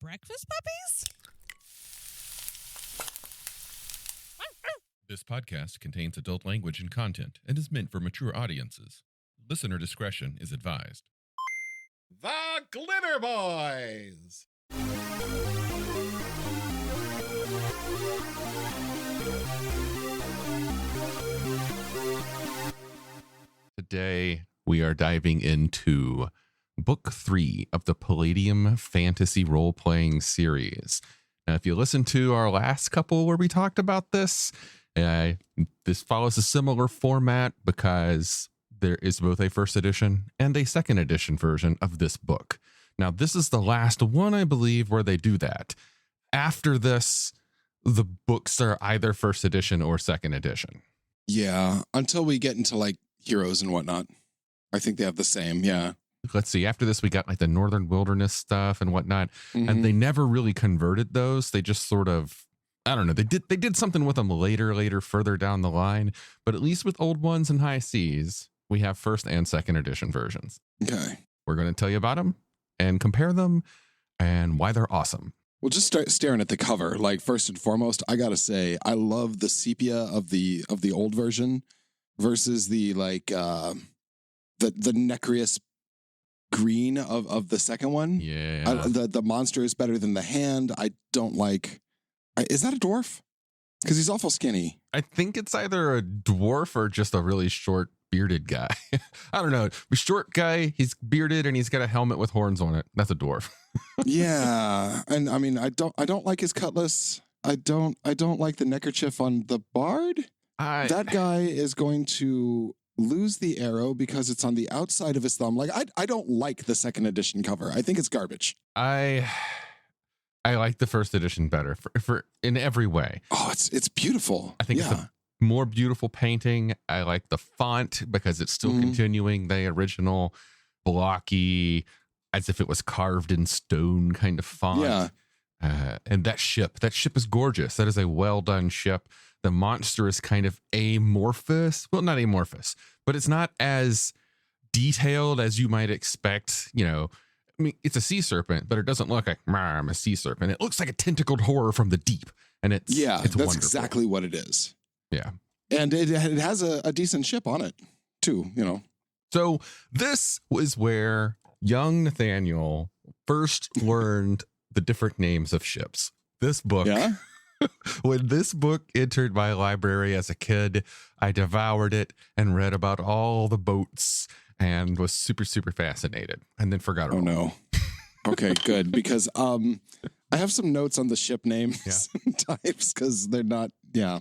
breakfast puppies? This podcast contains adult language and content and is meant for mature audiences. Listener discretion is advised. The Glitterbois! Today, we are diving into Book 3 of the Palladium Fantasy Role-Playing Series. Now, if you listen to our last couple where we talked about this follows a similar format because there is both a first edition and a second edition version of this book. Now, this is the last one, I believe, where they do that. After this, the books are either first edition or second edition. Yeah, until we get into like heroes and whatnot. I think they have the same, yeah. Let's see, after this, we got like the Northern Wilderness stuff and whatnot, and they never really converted those. They just sort of, I don't know, they did something with them later, further down the line, but at least with Old Ones and High Seas, we have first and second edition versions. Okay. We're going to tell you about them and compare them and why they're awesome. Well, just start staring at the cover. Like, first and foremost, I gotta say, I love the sepia of the old version versus the like the nacreous green of the second one. Yeah. The monster is better than the hand. I don't like. Is that a dwarf? Because he's awful skinny. I think it's either a dwarf or just a really short bearded guy. I don't know. A short guy, he's bearded and he's got a helmet with horns on it. That's a dwarf. Yeah, and I mean, I don't like his cutlass. I don't like the neckerchief on the bard. That guy is going to lose the arrow because it's on the outside of his thumb. Like, I don't like the second edition cover. I think it's garbage. I like the first edition better for in every way. Oh, it's beautiful. I think it's a more beautiful painting. I like the font because it's still continuing the original blocky, as if it was carved in stone kind of font. Yeah. And that ship is gorgeous. That is a well done ship. The monster is kind of amorphous. Well, not amorphous, but it's not as detailed as you might expect. You know, I mean, it's a sea serpent, but it doesn't look like I'm a sea serpent. It looks like a tentacled horror from the deep. And it's that's wonderful. exactly what it is. Yeah. And it has a decent ship on it too, you know. So this was where young Nathaniel first learned the different names of ships. This book, when this book entered my library as a kid, I devoured it and read about all the boats and was super, super fascinated and then forgot it all. Oh, no. Okay, good. Because I have some notes on the ship names and types because they're not, they're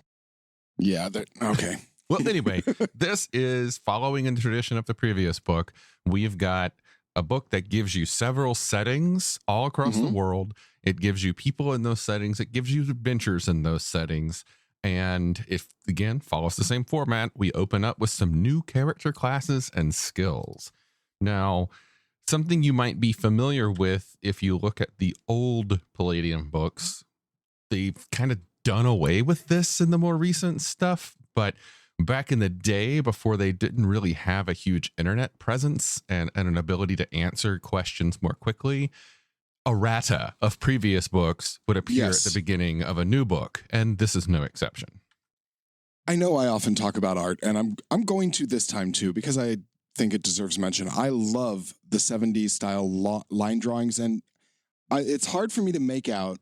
okay. Well, anyway, this is following in the tradition of the previous book. We've got a book that gives you several settings all across the world. It gives you people in those settings. It gives you adventures in those settings. And if, again, follows the same format, we open up with some new character classes and skills. Now, something you might be familiar with if you look at the old Palladium books, they've kind of done away with this in the more recent stuff. But back in the day, before they didn't really have a huge internet presence and an ability to answer questions more quickly, errata of previous books would appear at the beginning of a new book, and this is no exception. I know I often talk about art, and I'm going to this time too, because I think it deserves mention. I love the 70s style line drawings, and it's hard for me to make out,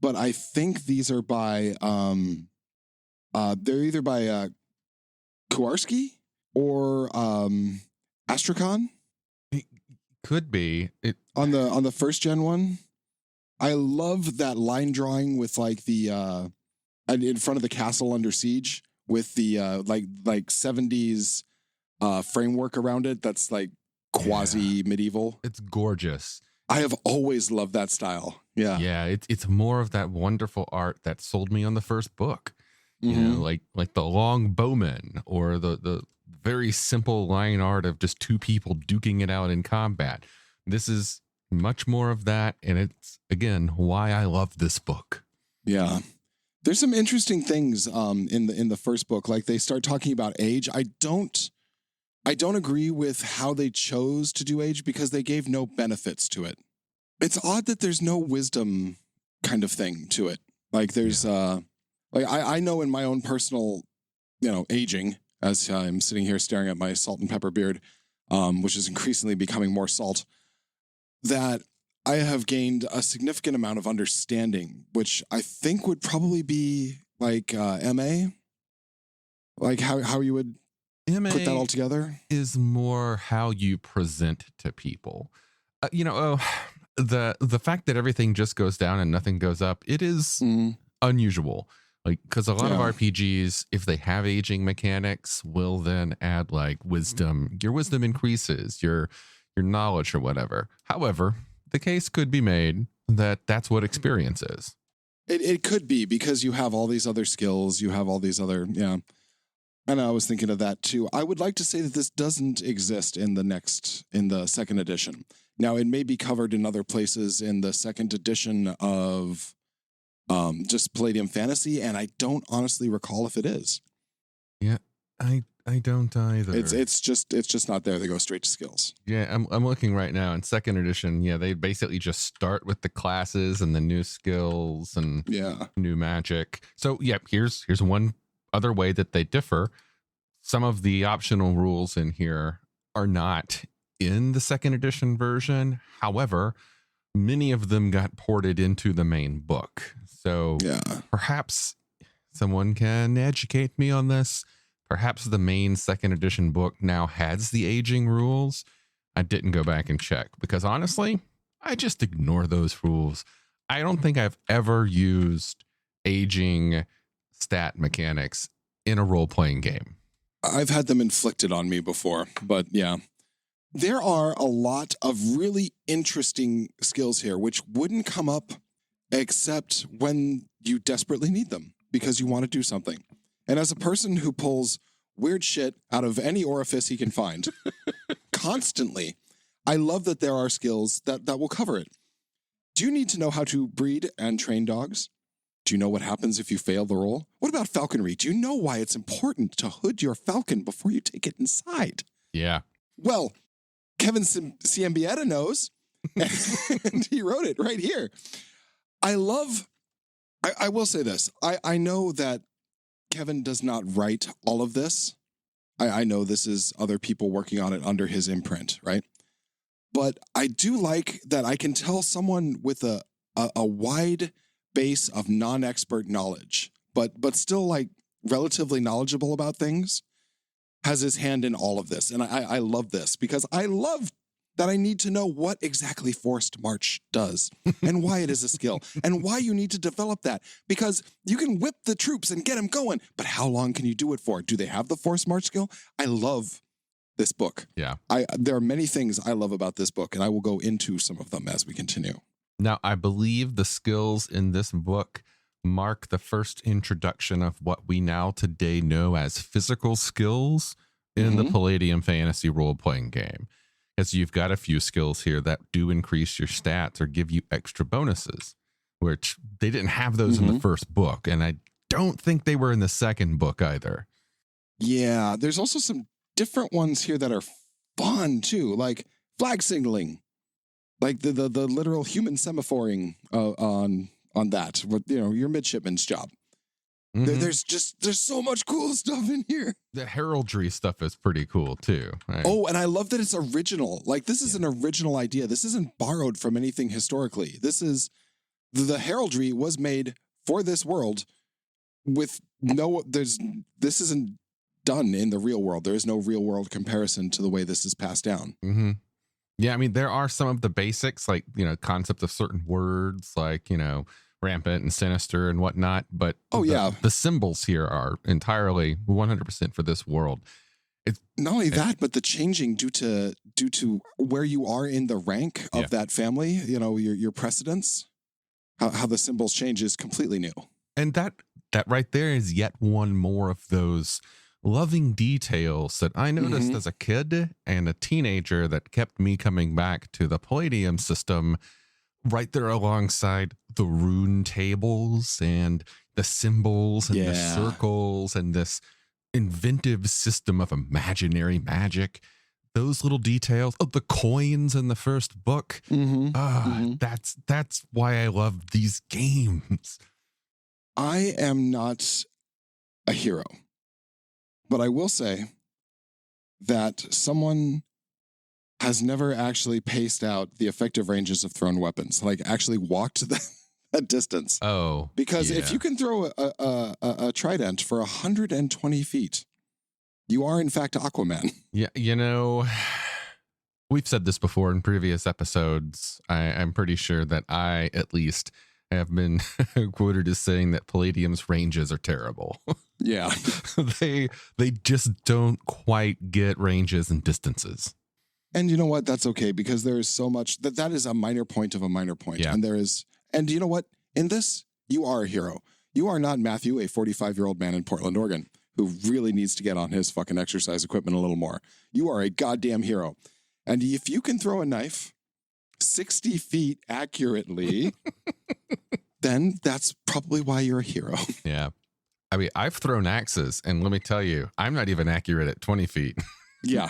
but I think these are by, they're either by Kowarski or Astrakhan. Could be on the first gen one. I love that line drawing with like the in front of the castle under siege with the like 70s framework around it. That's like quasi medieval. It's gorgeous. I have always loved that style. Yeah. It's more of that wonderful art that sold me on the first book. You know, like the long bowman or the very simple line art of just two people duking it out in combat. This is much more of that, and it's, again, why I love this book. Yeah. There's some interesting things in the first book. Like, they start talking about age. I don't agree with how they chose to do age because they gave no benefits to it. It's odd that there's no wisdom kind of thing to it. Like there's I know in my own personal, aging, as I'm sitting here staring at my salt and pepper beard, which is increasingly becoming more salt, that I have gained a significant amount of understanding, which I think would probably be like MA, like how you would MA put that all together. Is more how you present to people. The fact that everything just goes down and nothing goes up, it is unusual. Like, because a lot of RPGs, if they have aging mechanics, will then add like wisdom. Your wisdom increases, your knowledge or whatever. However, the case could be made that that's what experience is. It could be, because you have all these other skills, you have all these other, And I was thinking of that too. I would like to say that this doesn't exist in the second edition. Now, it may be covered in other places in the second edition of just Palladium Fantasy, and I don't honestly recall if it is. Yeah, I don't either. It's just not there. They go straight to skills. Yeah, I'm looking right now in second edition. Yeah, they basically just start with the classes and the new skills and new magic. So yeah, here's one other way that they differ. Some of the optional rules in here are not in the second edition version. However, many of them got ported into the main book. So perhaps someone can educate me on this. Perhaps the main second edition book now has the aging rules. I didn't go back and check because honestly, I just ignore those rules. I don't think I've ever used aging stat mechanics in a role-playing game. I've had them inflicted on me before, but yeah. There are a lot of really interesting skills here, which wouldn't come up except when you desperately need them because you want to do something. And as a person who pulls weird shit out of any orifice he can find constantly, I love that there are skills that will cover it. Do you need to know how to breed and train dogs? Do you know what happens if you fail the roll? What about falconry? Do you know why it's important to hood your falcon before you take it inside? Yeah. Well, Kevin Siembieda knows, and he wrote it right here. I will say this. I know that Kevin does not write all of this. I know this is other people working on it under his imprint, right? But I do like that I can tell someone with a wide base of non-expert knowledge, but still like relatively knowledgeable about things, has his hand in all of this. And I love this because I love that I need to know what exactly Forced March does and why it is a skill and why you need to develop that, because you can whip the troops and get them going, but how long can you do it for? Do they have the Forced March skill? I love this book. Yeah. There are many things I love about this book, and I will go into some of them as we continue. Now, I believe the skills in this book mark the first introduction of what we now today know as physical skills in the Palladium Fantasy role-playing game. Because you've got a few skills here that do increase your stats or give you extra bonuses, which they didn't have those in the first book. And I don't think they were in the second book either. Yeah, there's also some different ones here that are fun too, like flag signaling. Like the literal human semaphoring on that, your midshipman's job. There's so much cool stuff in here. The heraldry stuff is pretty cool too. Right? Oh, and I love that it's original. Like this is an original idea. This isn't borrowed from anything historically. This is the heraldry was made for this world with this isn't done in the real world. There is no real world comparison to the way this is passed down. Yeah, I mean, there are some of the basics, like, concept of certain words, like, rampant and sinister and whatnot. But the symbols here are entirely 100% for this world. It's not only that, but the changing due to where you are in the rank of that family, your precedence, how the symbols change is completely new. And that right there is yet one more of those loving details that I noticed as a kid and a teenager that kept me coming back to the Palladium system, right there alongside the rune tables and the symbols and the circles and this inventive system of imaginary magic. those little details. Oh, the coins in the first book. That's why I love these games. I am not a hero, but I will say that someone has never actually paced out the effective ranges of thrown weapons, like actually walked that distance. Oh, because if you can throw a trident for 120 feet, you are in fact Aquaman. Yeah, you know, we've said this before in previous episodes. I'm pretty sure that I, at least, have been quoted as saying that Palladium's ranges are terrible. Yeah. they just don't quite get ranges and distances. And you know what? That's okay, because there is so much that is a minor point of a minor point. Yeah. And you know what? In this, you are a hero. You are not Matthew, a 45-year-old man in Portland, Oregon, who really needs to get on his fucking exercise equipment a little more. You are a goddamn hero. And if you can throw a knife 60 feet accurately, then that's probably why you're a hero. Yeah. I mean, I've thrown axes, and let me tell you, I'm not even accurate at 20 feet. Yeah.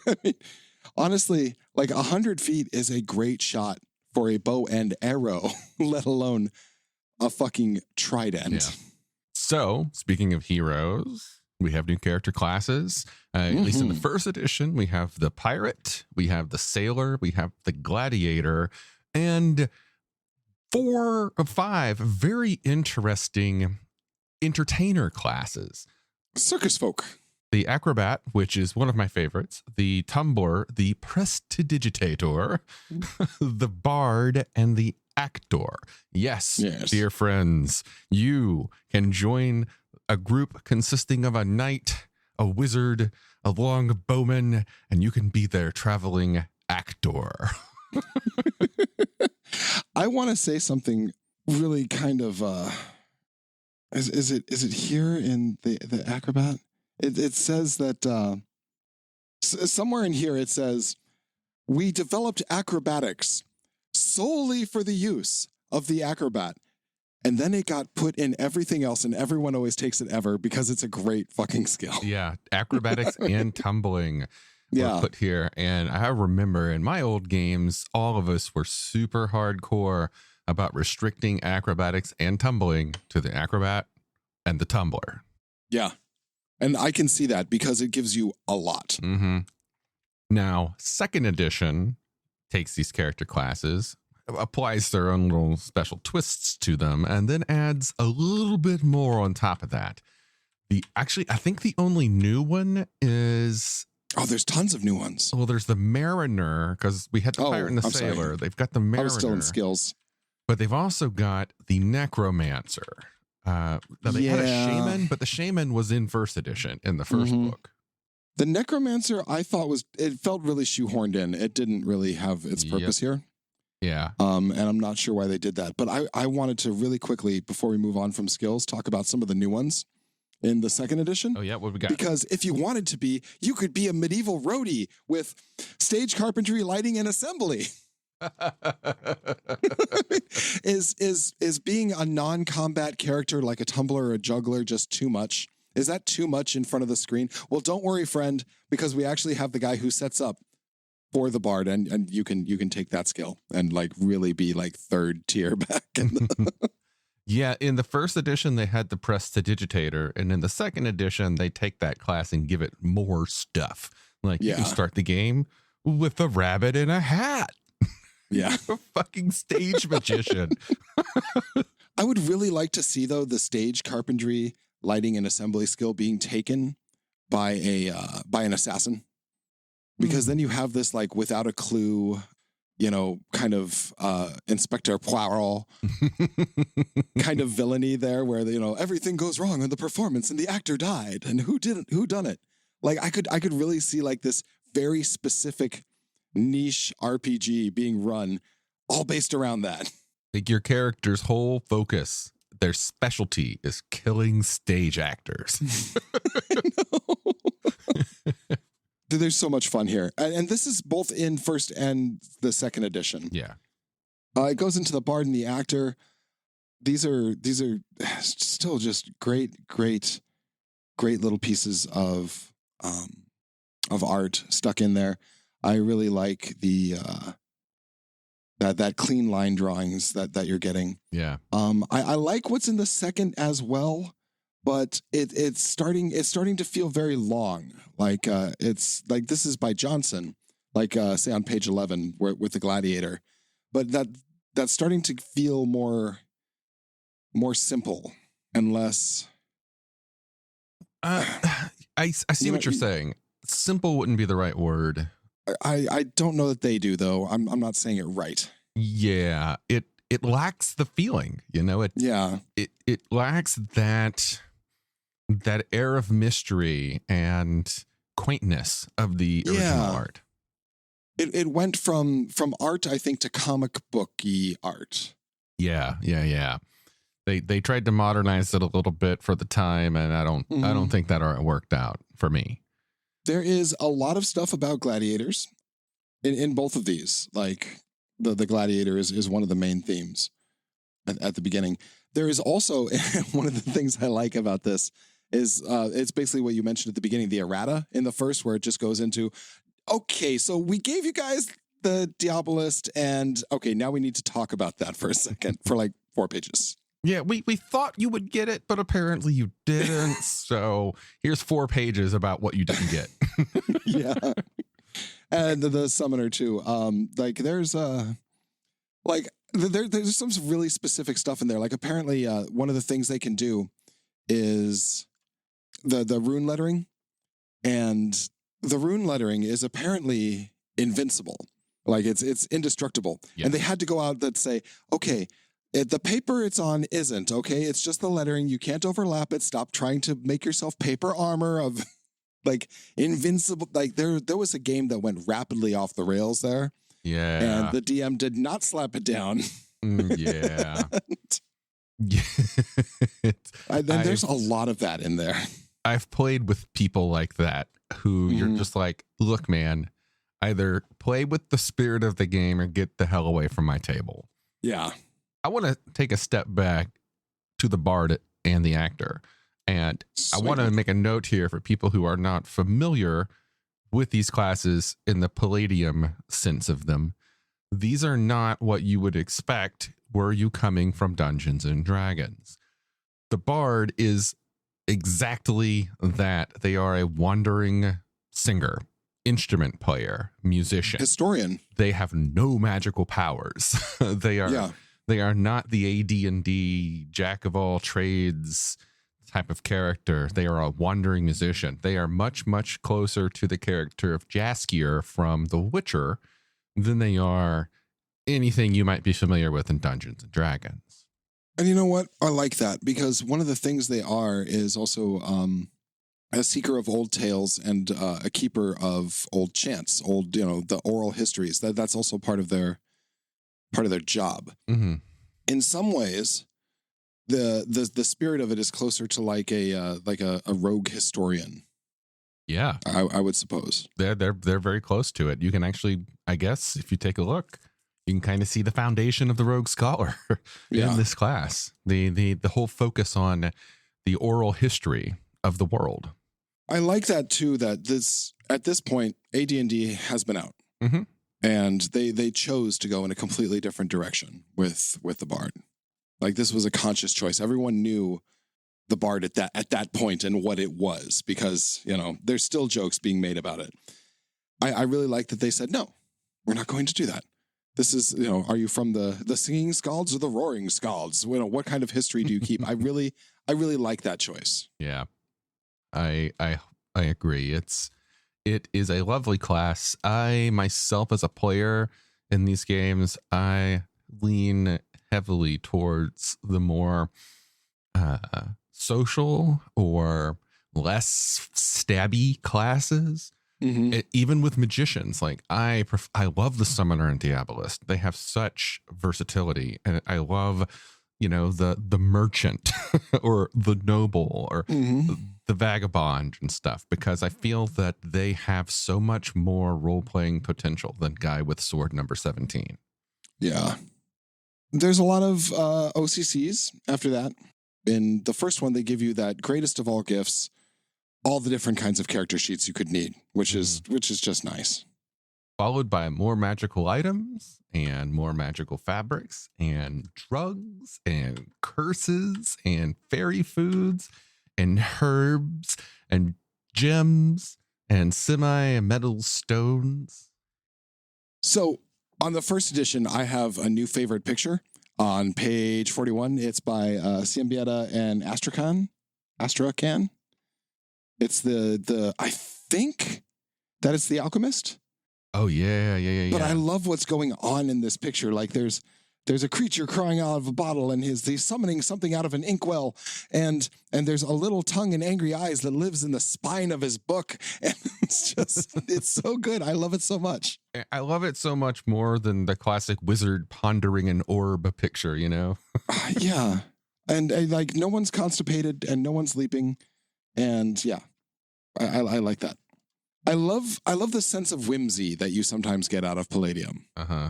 I mean, honestly, like 100 feet is a great shot for a bow and arrow, let alone a fucking trident. Yeah. So, speaking of heroes, we have new character classes. At least in the first edition, we have the pirate, we have the sailor, we have the gladiator, and 4 of 5 very interesting entertainer classes. Circus folk. The acrobat, which is one of my favorites, the tumbler, the prestidigitator, the bard, and the actor. Yes, dear friends, you can join a group consisting of a knight, a wizard, a long bowman, and you can be their traveling actor. I want to say something really kind of is it here in the acrobat? It says that somewhere in here it says, we developed acrobatics solely for the use of the acrobat. And then it got put in everything else, and everyone always takes it ever because it's a great fucking skill. Yeah, acrobatics and tumbling were put here. And I remember in my old games, all of us were super hardcore about restricting acrobatics and tumbling to the acrobat and the tumbler. Yeah. And I can see that because it gives you a lot. Mm-hmm. Now, second edition takes these character classes, applies their own little special twists to them, and then adds a little bit more on top of that. I think the only new one is... Oh, there's tons of new ones. Well, there's the Mariner, because we had the Pirate and the Sailor. Sorry. They've got the Mariner. I was still in skills. But they've also got the Necromancer. Now they had a Shaman, but the Shaman was in first edition in the first book. The Necromancer, I thought it felt really shoehorned in. It didn't really have its purpose here. Yeah. And I'm not sure why they did that. But I wanted to really quickly, before we move on from skills, talk about some of the new ones in the second edition. Oh, yeah? What we got? Because if you wanted to be, you could be a medieval roadie with stage carpentry, lighting, and assembly. Is being a non-combat character like a tumbler or a juggler just too much? Is that too much in front of the screen? Well, don't worry, friend, because we actually have the guy who sets up for the bard, and you can take that skill and like really be like third tier back. Yeah, in the first edition they had the prestidigitator, and in the second edition they take that class and give it more stuff. Like you can start the game with a rabbit in a hat. Yeah. A fucking stage magician. I would really like to see, though, the stage carpentry, lighting, and assembly skill being taken by an assassin. Because then you have this, like, without a clue, you know, kind of Inspector Poirot kind of villainy there where, you know, everything goes wrong in the performance and the actor died. And who done it? Like, I could really see, like, this very specific niche RPG being run all based around that. Like your character's whole focus, their specialty is killing stage actors. There's so much fun here. And this is both in first and the second edition. Yeah. It goes into the bard and the actor. These are still just great little pieces of art stuck in there. I really like the that clean line drawings that you're getting. Yeah. I like what's in the second as well, but it's starting to feel very long. Like it's like this is by Johnson, like say on page 11 with the gladiator, but that's starting to feel more simple and less. I see what you're saying. Simple wouldn't be the right word. I don't know that they do, though. I'm not saying it right. Yeah, it lacks the feeling, It lacks that air of mystery and quaintness of the original art. It went from art, I think, to comic booky art. Yeah. They tried to modernize it a little bit for the time, and I don't think that art worked out for me. There is a lot of stuff about gladiators in both of these. Like the gladiator is one of the main themes at the beginning. There is also one of the things I like about this is it's basically what you mentioned at the beginning, the errata in the first, where it just goes into, okay, so we gave you guys the Diabolist, and okay, now we need to talk about that for a second for like 4 pages. Yeah, we thought you would get it, but apparently you didn't. So here's 4 pages about what you didn't get. Yeah. And the summoner too. Like there's there's some really specific stuff in there. Like apparently one of the things they can do is the rune lettering. And the rune lettering is apparently invincible. Like it's indestructible. Yes. And they had to go out and say, okay, the paper it's on isn't, okay? It's just the lettering. You can't overlap it. Stop trying to make yourself paper armor of like invincible. Like there was a game that went rapidly off the rails there. Yeah. And the DM did not slap it down. Yeah. There's a lot of that in there. I've played with people like that who you're just like, look, man, either play with the spirit of the game or get the hell away from my table. Yeah. I want to take a step back to the bard and the actor. And Sweet. I want to make a note here for people who are not familiar with these classes in the Palladium sense of them. These are not what you would expect were you coming from Dungeons and Dragons. The bard is exactly that. They are a wandering singer, instrument player, musician, historian. They have no magical powers. They are not the AD&D jack of all trades type of character. They are a wandering musician. They are much, much closer to the character of Jaskier from The Witcher than they are anything you might be familiar with in Dungeons and Dragons. And you know what? I like that because one of the things they are is also a seeker of old tales and a keeper of old chants, the oral histories. That's also part of their job. Mm-hmm. In some ways, the spirit of it is closer to like a rogue historian. Yeah, I would suppose they're very close to it. You can actually, I guess, if you take a look, you can kind of see the foundation of the rogue scholar in this class. The whole focus on the oral history of the world. I like that too. That at this point, AD&D has been out. Mm-hmm. And they chose to go in a completely different direction with the bard. Like this was a conscious choice. Everyone knew the bard at that point and what it was because, there's still jokes being made about it. I really like that they said, no, we're not going to do that. This is, are you from the singing skalds or the roaring skalds? What kind of history do you keep? I really like that choice. Yeah, I agree. It is a lovely class. I myself, as a player in these games, I lean heavily towards the more social or less stabby classes. Mm-hmm. Even with magicians, like I love the summoner and diabolist. They have such versatility, and I love, the merchant or the noble or the vagabond and stuff, because I feel that they have so much more role-playing potential than guy with sword number 17. Yeah. There's a lot of OCCs after that. In the first one, they give you that greatest of all gifts, all the different kinds of character sheets you could need, which is just nice. Followed by more magical items and more magical fabrics and drugs and curses and fairy foods and herbs and gems and semi-metal stones. So on the first edition, I have a new favorite picture on page 41. It's by Siembieda and Astrakhan. It's the I think that it's the alchemist. Oh yeah. But I love what's going on in this picture. Like there's a creature crawling out of a bottle, and he's summoning something out of an inkwell, and there's a little tongue and angry eyes that lives in the spine of his book, and it's so good. I love it so much. I love it so much more than the classic wizard pondering an orb picture, you know? Yeah, and like no one's constipated and no one's leaping, and yeah, I like that. I love the sense of whimsy that you sometimes get out of Palladium. Uh-huh.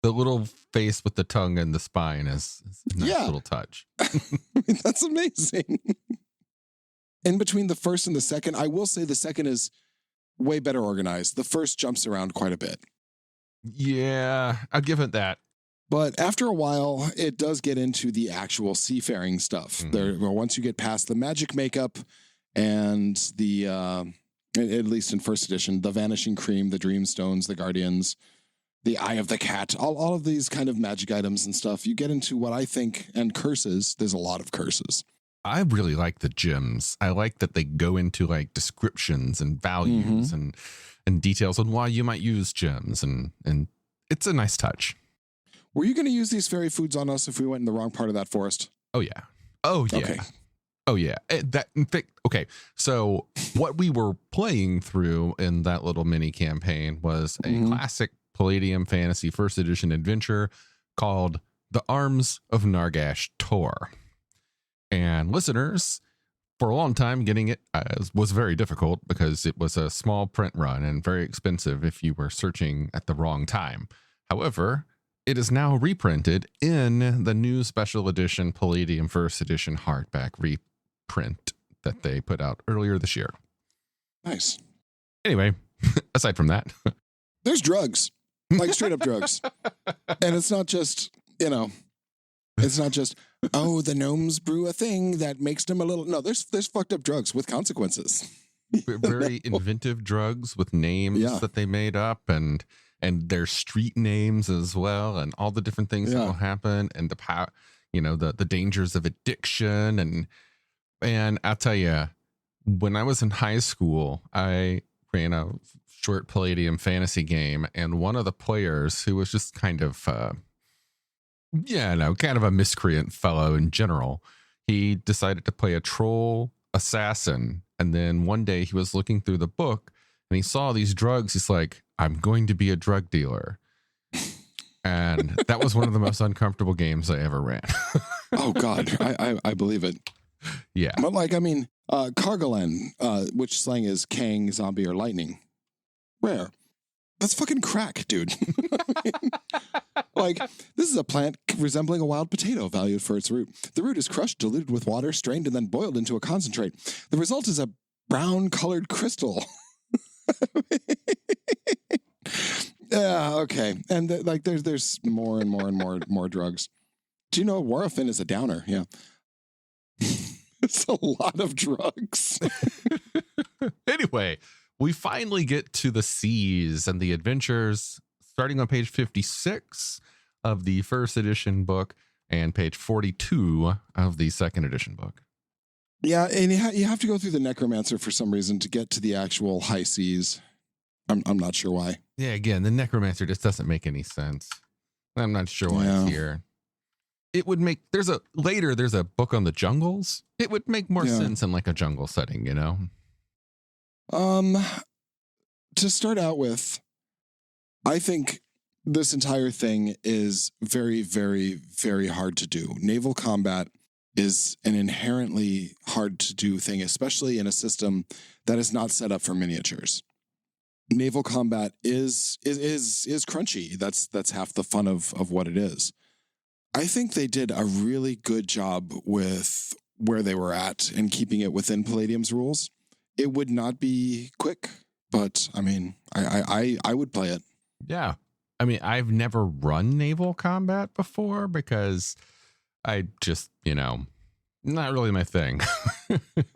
The little face with the tongue and the spine is a nice little touch. That's amazing. In between the first and the second, I will say the second is way better organized. The first jumps around quite a bit. Yeah, I'll give it that. But after a while, it does get into the actual seafaring stuff. Once you get past the magic makeup and the... at least in first edition, the Vanishing Cream, the Dream Stones, the Guardians, the Eye of the Cat, all of these kind of magic items and stuff, you get into what I think, and curses, there's a lot of curses. I really like the gems. I like that they go into like descriptions and values and details on why you might use gems, and it's a nice touch. Were you going to use these fairy foods on us if we went in the wrong part of that forest? Oh, yeah. Okay. Oh, yeah. Okay. So what we were playing through in that little mini campaign was a classic Palladium fantasy first edition adventure called The Arms of Nargash Tor. And listeners, for a long time, getting it was very difficult because it was a small print run and very expensive if you were searching at the wrong time. However, it is now reprinted in the new special edition Palladium first edition hardback reprint that they put out earlier this year. Nice. Anyway, aside from that, there's drugs, like straight up drugs. And it's not just, it's not just, oh, the gnomes brew a thing that makes them a little, no, there's fucked up drugs with consequences. Very inventive drugs with names that they made up, and their street names as well, and all the different things that will happen, and the dangers of addiction. And I'll tell you, when I was in high school, I ran a short Palladium fantasy game, and one of the players, who was just kind of a miscreant fellow in general, he decided to play a troll assassin. And then one day he was looking through the book and he saw these drugs. He's like, I'm going to be a drug dealer. And that was one of the most uncomfortable games I ever ran. Oh, God. I believe it. Yeah. But Kargalen, which slang is Kang, zombie, or lightning. Rare. That's fucking crack, dude. This is a plant resembling a wild potato valued for its root. The root is crushed, diluted with water, strained, and then boiled into a concentrate. The result is a brown-colored crystal. Yeah, okay. And there's more and more and more drugs. Do you know Warofin is a downer? Yeah. It's a lot of drugs. Anyway, we finally get to the seas and the adventures, starting on page 56 of the first edition book and page 42 of the second edition book. Yeah, and you have to go through the necromancer for some reason to get to the actual high seas. I'm not sure why. Yeah, again, the necromancer just doesn't make any sense. I'm not sure why it's here. It would make there's a book on the jungles. It would make more sense in like a jungle setting, To start out with, I think this entire thing is very, very, very hard to do. Naval combat is an inherently hard to do thing, especially in a system that is not set up for miniatures. Naval combat is crunchy. That's half the fun of what it is. I think they did a really good job with where they were at and keeping it within Palladium's rules. It would not be quick, but I mean, I would play it. Yeah. I mean, I've never run naval combat before because I just, not really my thing.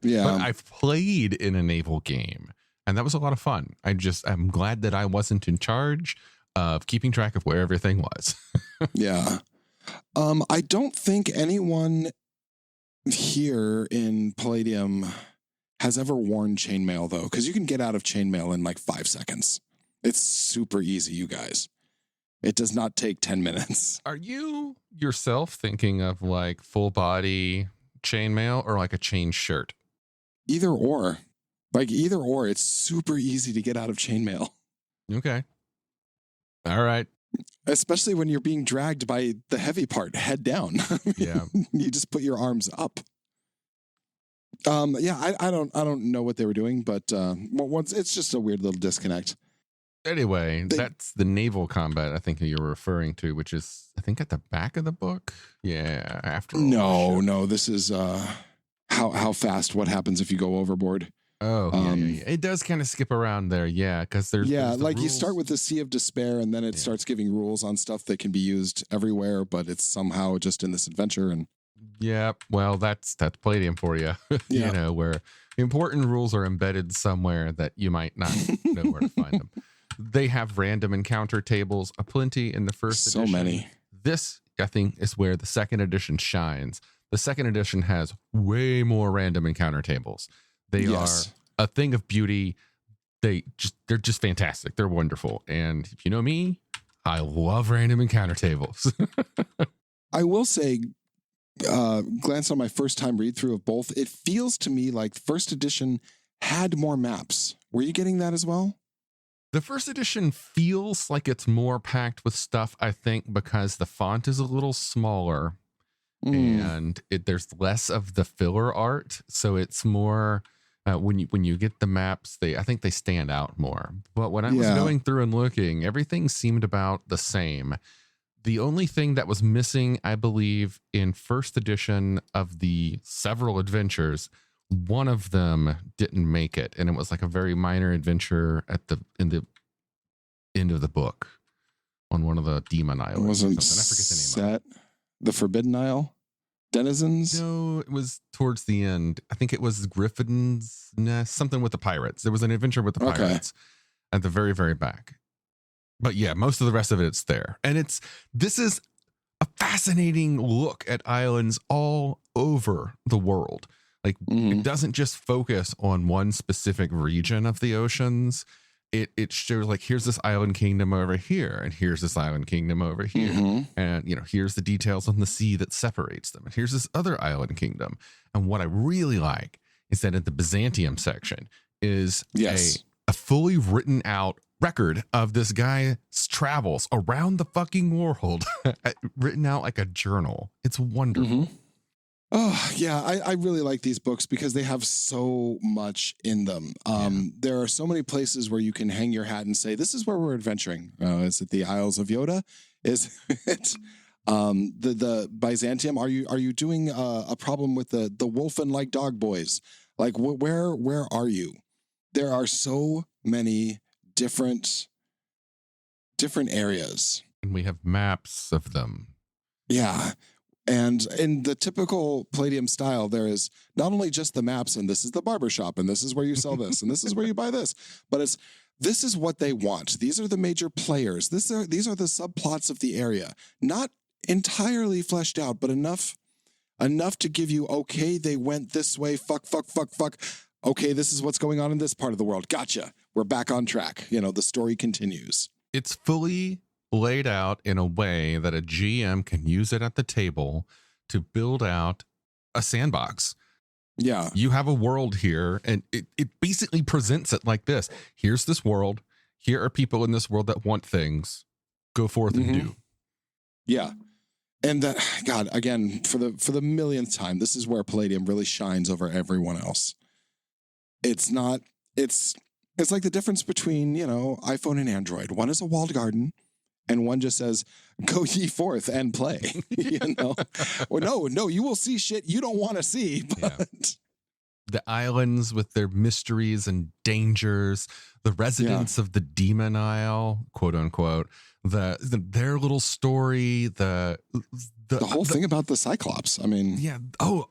Yeah. But I've played in a naval game and that was a lot of fun. I'm glad that I wasn't in charge of keeping track of where everything was. Yeah. I don't think anyone here in Palladium has ever worn chainmail though, because you can get out of chainmail in like 5 seconds. It's super easy, you guys. It does not take 10 minutes. Are you yourself thinking of like full body chainmail or like a chain shirt? Either or. Like either or, it's super easy to get out of chainmail. Okay. All right. Especially when you're being dragged by the heavy part, head down. Yeah. You just put your arms up. Yeah, I don't know what they were doing, but once it's just a weird little disconnect. Anyway, that's the naval combat I think you're referring to, which is I think at the back of the book. Yeah, after all. No, this is how fast what happens if you go overboard. Oh, yeah. It does kind of skip around there, yeah, because there's like rules. You start with the Sea of Despair, and then it starts giving rules on stuff that can be used everywhere, but it's somehow just in this adventure. And yeah, well, that's Palladium for you. Where important rules are embedded somewhere that you might not know where to find them. They have random encounter tables aplenty in the first edition. So many. This, I think, is where the second edition shines. The second edition has way more random encounter tables. They are a thing of beauty. They're just fantastic. They're wonderful. And if you know me, I love random encounter tables. I will say, glance on my first time read through of both. It feels to me like first edition had more maps. Were you getting that as well? The first edition feels like it's more packed with stuff, I think, because the font is a little smaller and there's less of the filler art. So it's more when you get the maps, I think they stand out more. But when I was going through and looking, everything seemed about the same. The only thing that was missing, I believe, in first edition of the several adventures, one of them didn't make it, and it was like a very minor adventure in the end of the book on one of the demon islands. It wasn't I forget the name of it. The Forbidden Isle? Denizens? No, it was towards the end. I think it was Griffin's Nest, something with the pirates. There was an adventure with the pirates at the very, very back. But yeah, most of the rest of it's there. And this is a fascinating look at islands all over the world. Like it doesn't just focus on one specific region of the oceans. It shows like, here's this island kingdom over here, and here's this island kingdom over here. And, here's the details on the sea that separates them. And here's this other island kingdom. And what I really like is that in the Byzantium section is a fully written out record of this guy's travels around the fucking world, written out like a journal. It's wonderful. Oh, yeah. I really like these books because they have so much in them. There are so many places where you can hang your hat and say, this is where we're adventuring. Is it the Isles of Yoda? Is it the Byzantium? Are you doing a problem with the Wolfen-like dog boys? Like, where are you? There are so many different areas. And we have maps of them. Yeah. And in the typical Palladium style, there is not only just the maps and this is the barbershop and this is where you sell this and this is where you buy this, but this is what they want. These are the major players. These are the subplots of the area. Not entirely fleshed out, but enough to give you, okay, they went this way, fuck. Okay, this is what's going on in this part of the world. Gotcha. We're back on track. The story continues. It's fully laid out in a way that a GM can use it at the table to build out a sandbox. Yeah. You have a world here, and it basically presents it like this. Here's this world. Here are people in this world that want things. Go forth and do. Yeah. And that, God, again, for the millionth time, this is where Palladium really shines over everyone else. It's like the difference between, iPhone and Android. One is a walled garden, and one just says, go ye forth and play, Well, no, you will see shit you don't want to see, but the islands with their mysteries and dangers, the residents of the Demon Isle, quote unquote, their little story, the whole thing about the Cyclops. I mean,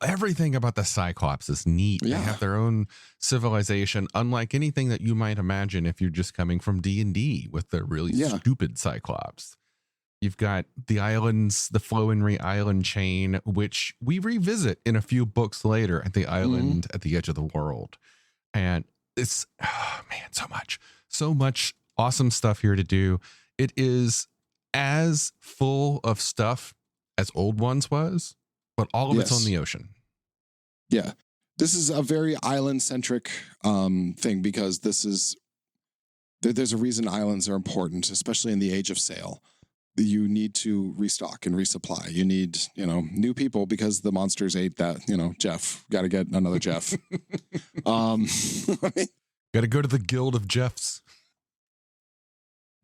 everything about the Cyclops is neat. Yeah. They have their own civilization, unlike anything that you might imagine if you're just coming from D&D with the really stupid Cyclops. You've got the islands, the Flowenry Island chain, which we revisit in a few books later at the island at the edge of the world. And it's, so much awesome stuff here to do. It is as full of stuff as Old Ones was, but all of it's on the ocean. Yeah. This is a very island-centric thing, because there's a reason islands are important, especially in the age of sail. You need to restock and resupply. You need, new people, because the monsters ate that, Jeff. Got to get another Jeff. Got to go to the Guild of Jeffs.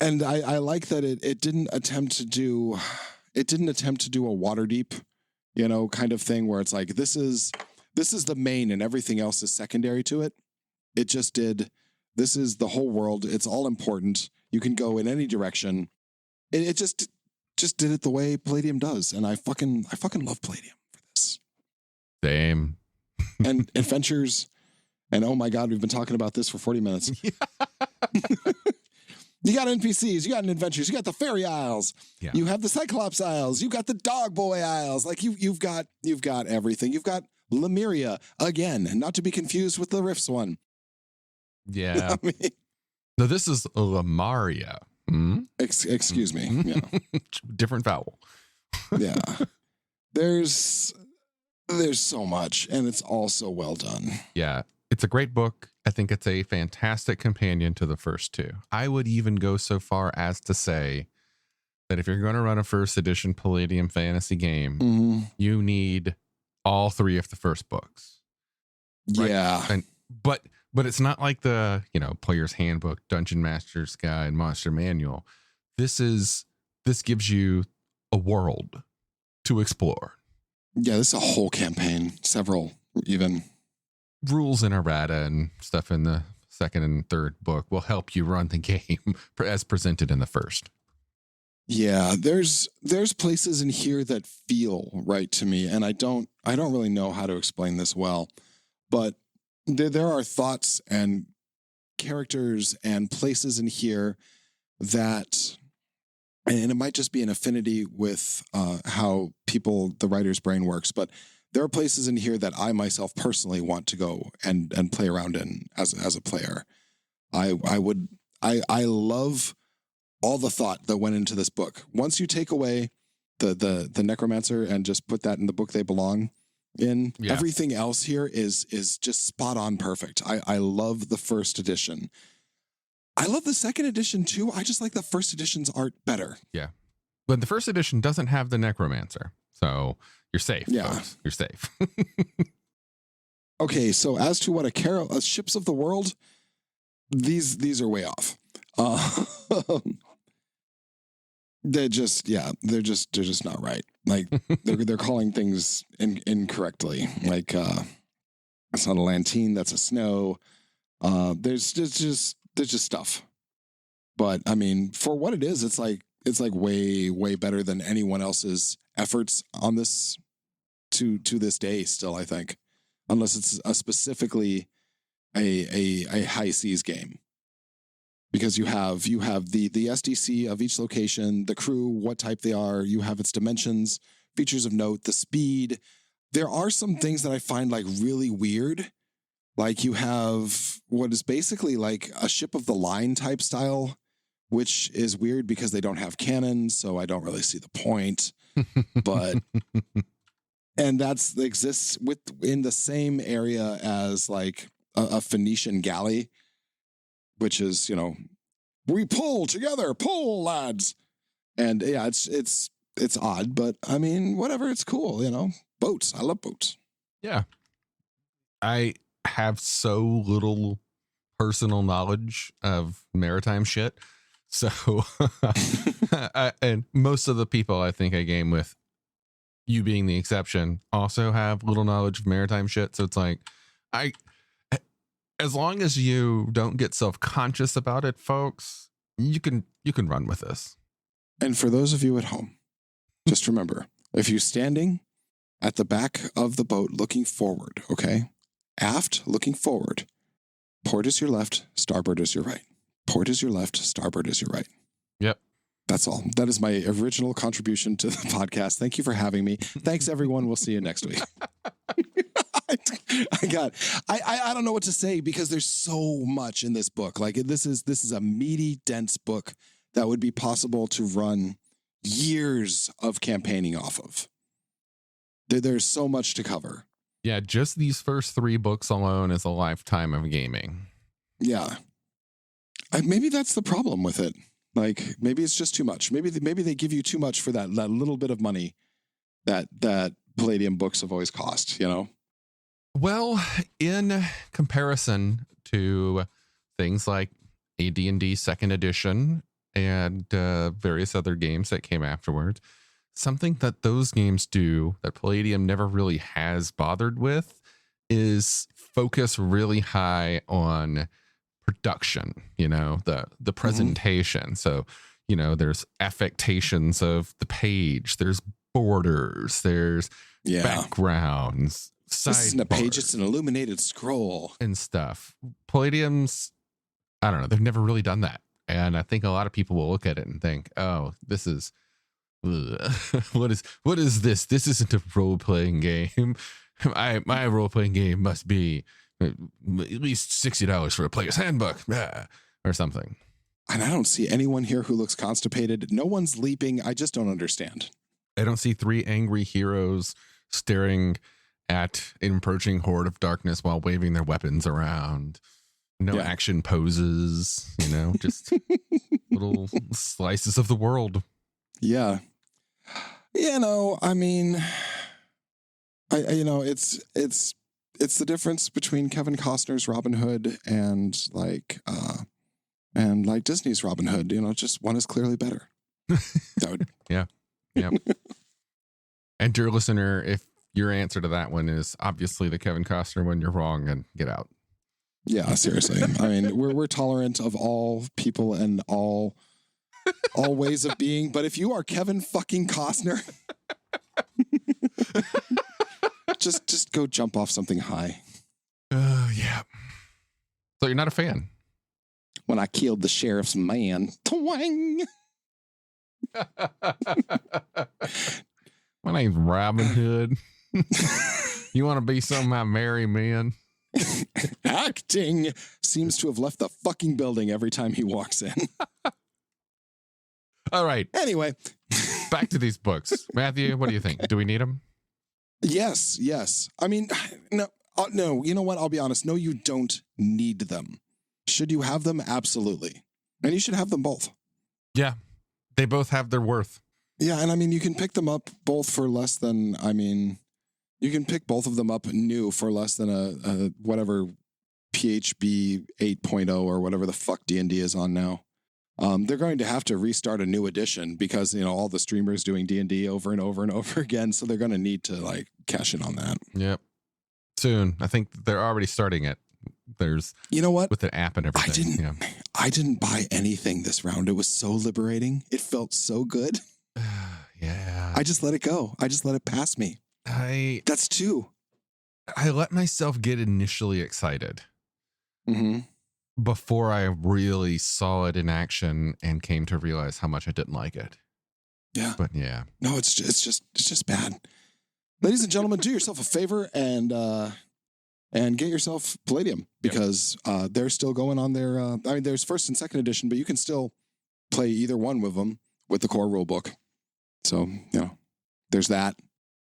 And I like that it didn't attempt to do a Waterdeep, kind of thing where it's like, this is the main and everything else is secondary to it. It just did, this is the whole world. It's all important. You can go in any direction. It just did it the way Palladium does. And I fucking love Palladium for this. Same. And adventures. And oh my God, we've been talking about this for 40 minutes. Yeah. You got NPCs, you got adventures, you got the Fairy Isles, you have the Cyclops Isles, you got the Dog Boy Isles. Like you've got everything. You've got Lemuria again, not to be confused with the Rifts one. Yeah. No, this is Lemuria. Excuse me. Yeah. Different vowel. Yeah. There's so much, and it's all so well done. Yeah. It's a great book. I think it's a fantastic companion to the first two. I would even go so far as to say that if you're going to run a first edition Palladium fantasy game, you need all three of the first books. Right? Yeah. But it's not like the, Player's Handbook, Dungeon Master's Guide, Monster Manual. This gives you a world to explore. Yeah, this is a whole campaign, several even. Rules and errata and stuff in the second and third book will help you run the game as presented in the first. Yeah, there's places in here that feel right to me, and I don't really know how to explain this well, but there are thoughts and characters and places in here that, and it might just be an affinity with how the writer's brain works, but there are places in here that I myself personally want to go and play around in as a player. I love all the thought that went into this book. Once you take away the necromancer and just put that in the book they belong in, everything else here is just spot on perfect. I love the first edition. I love the second edition too. I just like the first edition's art better. Yeah. But the first edition doesn't have the necromancer. So you're safe. Yeah. Folks. You're safe. Okay. So as to what a Ships of the World, these are way off. They're just not right. Like they're calling things incorrectly. Like it's not a lantine, that's a snow. There's just stuff. But I mean, for what it is, it's like way better than anyone else's efforts on this to this day still, I think. Unless it's specifically a high seas game. Because you have the SDC of each location, the crew, what type they are, you have its dimensions, features of note, the speed. There are some things that I find like really weird. Like you have what is basically like a ship of the line type style, which is weird because they don't have cannons, so I don't really see the point. But and exists in the same area as like a Phoenician galley, which is, we pull together, pull lads. And yeah, it's odd, but I mean, whatever, it's cool, boats. I love boats. Yeah. I have so little personal knowledge of maritime shit. So, and most of the people I think I game with, you being the exception, also have little knowledge of maritime shit. So it's like, As long as you don't get self-conscious about it, folks, you can run with this. And for those of you at home, just remember, if you're standing at the back of the boat looking forward, okay? Aft, looking forward. Port is your left, starboard is your right. Port is your left, starboard is your right. Yep. That's all. That is my original contribution to the podcast. Thank you for having me. Thanks, everyone. We'll see you next week. I don't know what to say because there's so much in this book. Like this is a meaty, dense book that would be possible to run years of campaigning off of. There's so much to cover. Yeah, just these first 3 books alone is a lifetime of gaming. Yeah. Maybe that's the problem with it. Like maybe it's just too much. Maybe they give you too much for that little bit of money that Palladium books have always cost, you know? Well, in comparison to things like AD&D 2nd edition and various other games that came afterwards, something that those games do that Palladium never really has bothered with is focus really high on production, the presentation. So, there's affectations of the page, there's borders, there's backgrounds, this isn't a page, it's an illuminated scroll and stuff. Palladium's, I don't know, they've never really done that. And I think a lot of people will look at it and think, oh, this is, what is this? This isn't a role-playing game. My role-playing game must be at least $60 for a player's handbook or something. And I don't see anyone here who looks constipated. No one's leaping. I just don't understand. I don't see 3 angry heroes staring at an approaching horde of darkness while waving their weapons action poses, just little slices of the world. Yeah. I mean, it's the difference between Kevin Costner's Robin Hood and like Disney's Robin Hood. Just one is clearly better. Yeah. And dear listener, if your answer to that one is obviously the Kevin Costner one, you're wrong and get out. Yeah, seriously. I mean, we're tolerant of all people and all ways of being, but if you are Kevin fucking Costner, just go jump off something high. Yeah. So you're not a fan? When I killed the sheriff's man, twang. My name's Robin Hood. You want to be some of my merry men? Acting seems to have left the fucking building every time he walks in. All right. Anyway, back to these books. Matthew, what do you think? Do we need them? Yes. I mean, no. You know what? I'll be honest. No, you don't need them. Should you have them? Absolutely. And you should have them both. Yeah. They both have their worth. Yeah. And I mean, you can pick them up both for less than, you can pick both of them up new for less than a whatever PHB 8.0 or whatever the fuck D&D is on now. They're going to have to restart a new edition because, all the streamers doing D&D over and over and over again. So they're going to need to cash in on that. Yep. Soon. I think they're already starting it. There's, what? With the app and everything. I didn't buy anything this round. It was so liberating. It felt so good. Yeah. I just let it go. I just let it pass me. That's 2. I let myself get initially excited. Mm-hmm. Before I really saw it in action and came to realize how much I didn't like it. Yeah. But yeah. No, it's just bad. Ladies and gentlemen, do yourself a favor and get yourself Palladium because they're still going on their there's 1st and 2nd edition, but you can still play either one with them with the core rule book. So, there's that.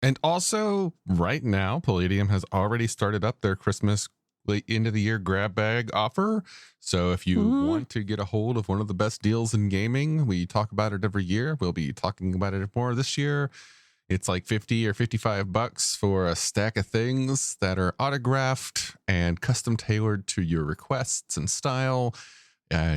And also right now, Palladium has already started up their Christmas late end of the year grab bag offer. So if you want to get a hold of one of the best deals in gaming, we talk about it every year. We'll be talking about it more this year. It's like $50 or $55 for a stack of things that are autographed and custom tailored to your requests and style.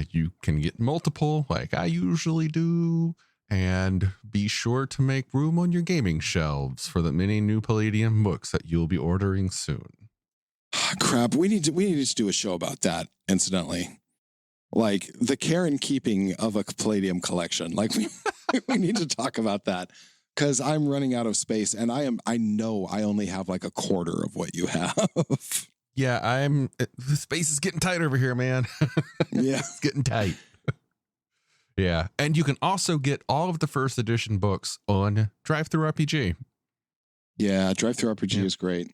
You can get multiple like I usually do. And be sure to make room on your gaming shelves for the many new Palladium books that you'll be ordering soon. Crap. We need to do a show about that, incidentally. Like the care and keeping of a Palladium collection. Like we need to talk about that. Because I'm running out of space, and I know I only have like a quarter of what you have. Yeah, the space is getting tight over here, man. Yeah. It's getting tight. Yeah. And you can also get all of the first edition books on Drive-Thru RPG. Yeah, Drive-Thru RPG is great.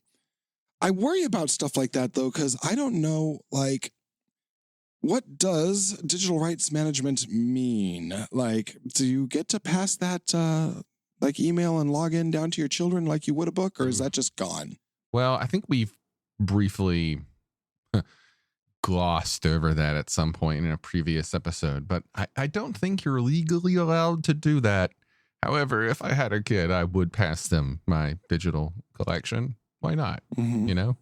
I worry about stuff like that, though, because I don't know, like, what does digital rights management mean? Like, do you get to pass that, like, email and log in down to your children like you would a book, or is that just gone? Well, I think we've briefly glossed over that at some point in a previous episode, but I don't think you're legally allowed to do that. However, if I had a kid, I would pass them my digital collection. Why not? Mm-hmm. You know?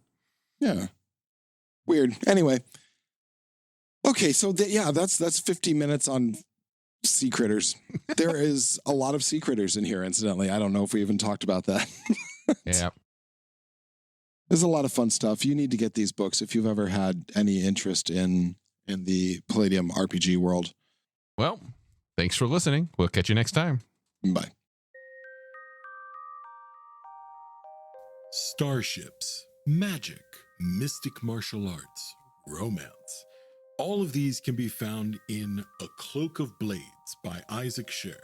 Yeah. Weird. Anyway. Okay, so that's 50 minutes on sea critters. There is a lot of sea critters in here, incidentally. I don't know if we even talked about that. Yeah. There's a lot of fun stuff. You need to get these books if you've ever had any interest in the Palladium RPG world. Well, thanks for listening. We'll catch you next time. Bye. Starships, magic, mystic martial arts, romance. All of these can be found in A Cloak of Blades by Isaac Scher.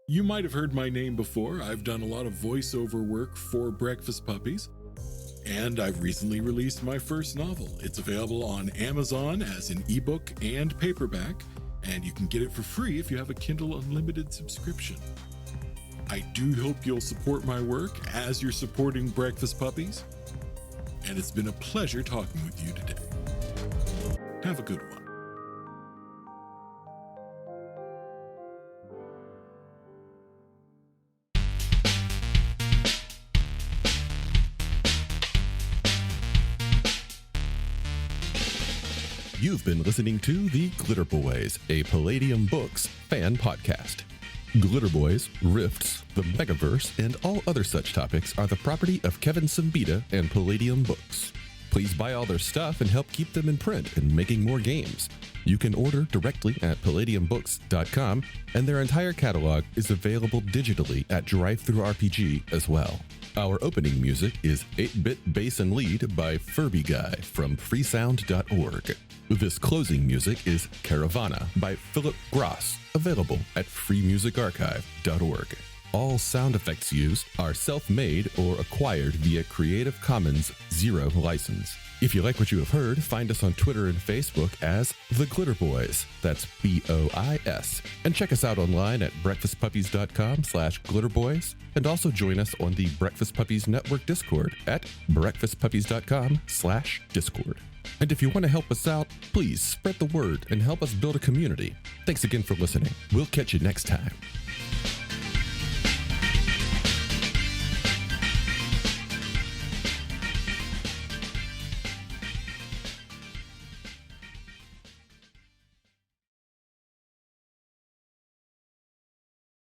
You might have heard my name before. I've done a lot of voiceover work for Breakfast Puppies, and I've recently released my first novel. It's available on Amazon as an ebook and paperback, and you can get it for free if you have a Kindle Unlimited subscription. I do hope you'll support my work as you're supporting Breakfast Puppies, and it's been a pleasure talking with you today. Have a good one. You've been listening to The Glitterbois, a Palladium Books fan podcast. Glitterbois, Rifts, the Megaverse, and all other such topics are the property of Kevin Siembieda and Palladium Books. Please buy all their stuff and help keep them in print and making more games. You can order directly at palladiumbooks.com, and their entire catalog is available digitally at Drive-Thru RPG as well. Our opening music is 8-Bit Bass and Lead by Furby Guy from freesound.org. This closing music is Caravana by Philip Gross, available at freemusicarchive.org. All sound effects used are self-made or acquired via Creative Commons Zero license. If you like what you have heard, find us on Twitter and Facebook as The Glitterbois. That's BOIS. And check us out online at breakfastpuppies.com/glitterbois. And also join us on the Breakfast Puppies Network Discord at breakfastpuppies.com/discord. And if you want to help us out, please spread the word and help us build a community. Thanks again for listening. We'll catch you next time.